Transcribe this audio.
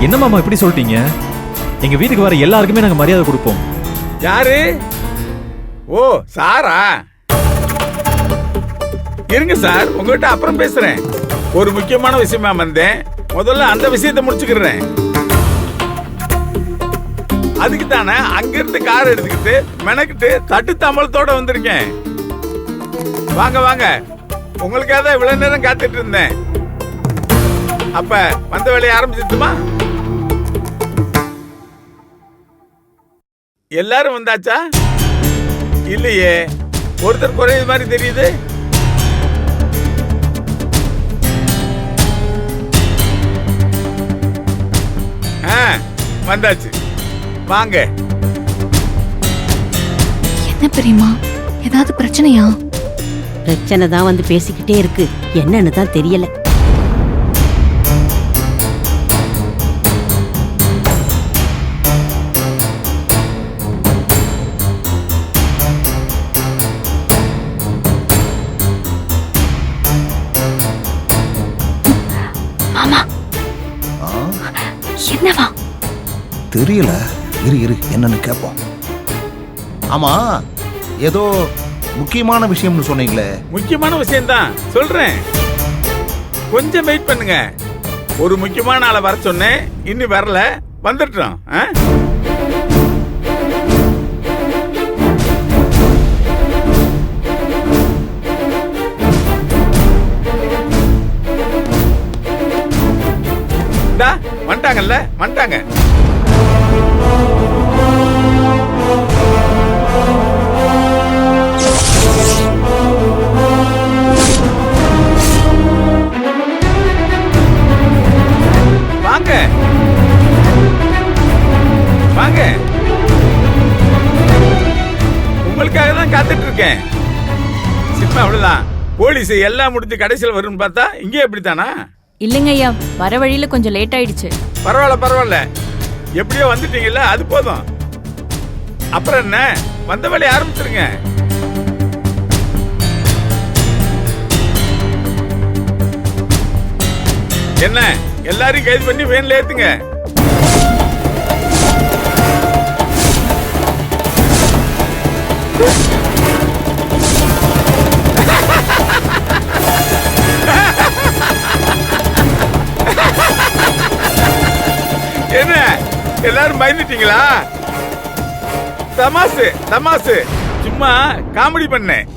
என்ன மாமா இப்படி சொல்லிட்டீங்க? எங்க வீட்டுக்கு வர எல்லாருக்குமே நாங்க மரியாதை கொடுப்போம். யாரு? ஓ சாரா, இருங்க சார், உங்ககிட்ட அப்புறம் பேசுறேன். ஒரு முக்கியமான விஷயமா வந்தேன். முதல்ல அந்த விஷயத்தை முடிச்சுக்கிறேன். அதுக்கு தானே அங்கிருந்து கார் எடுத்துக்கிட்டு மெனக்கிட்டு தட்டு தாம்பலத்தோட வந்திருக்கேன். வாங்க வாங்க, உங்களுக்காக தான் இவ்வளவு நேரம் காத்துட்டு இருந்தேன். அப்ப வந்த வேலையை ஆரம்பிச்சிட்டுமா? எல்லாரும் வந்தாச்சா? இல்லையே, ஒருத்தர் குறைய மாதிரி தெரியுது. வந்தாச்சு, வாங்க. என்ன பெரியம்மா, ஏதாவது பிரச்சனையா? பிரச்சனை தான் வந்து பேசிக்கிட்டே இருக்கு, என்னன்னு தான் தெரியல. மாமா, என்னவா? தெரியல, இரு என்னன்னு கேட்போம். ஆமா, ஏதோ முக்கியமான விஷயம்னு சொன்னீங்களே? முக்கியமான விஷயம் தான் சொல்றேன், கொஞ்சம் வெயிட் பண்ணுங்க. ஒரு முக்கியமான ஆளை வர சொன்னேன், இன்னும் வரல, வந்துட்டோம். வந்துட்டாங்கல்ல, வந்துட்டாங்க. வாங்க வாங்க, உங்களுக்காக தான் காத்துட்டு இருக்கேன். சினிமா அவ்வளவுதான், போலீஸ் எல்லாம் முடிஞ்சு கடைசியில் வரும்னு பார்த்தா இங்கே எப்படித்தானா? இல்லைங்க ஐயா, வர வழியில கொஞ்சம் லேட் ஆயிடுச்சு. பரவாயில்ல பரவாயில்ல, எப்படியோ வந்துட்டீங்கல்ல, அது போதும். அப்புறம் என்ன, வந்த வேலையை ஆரம்பிச்சிருங்க. என்ன, எல்லாரையும் கைது பண்ணி வேன்ல ஏத்துங்க. என்ன, எல்லாரும் பயந்துட்டீங்களா? தமாசு தமாசு, சும்மா காமெடி பண்ணேன்.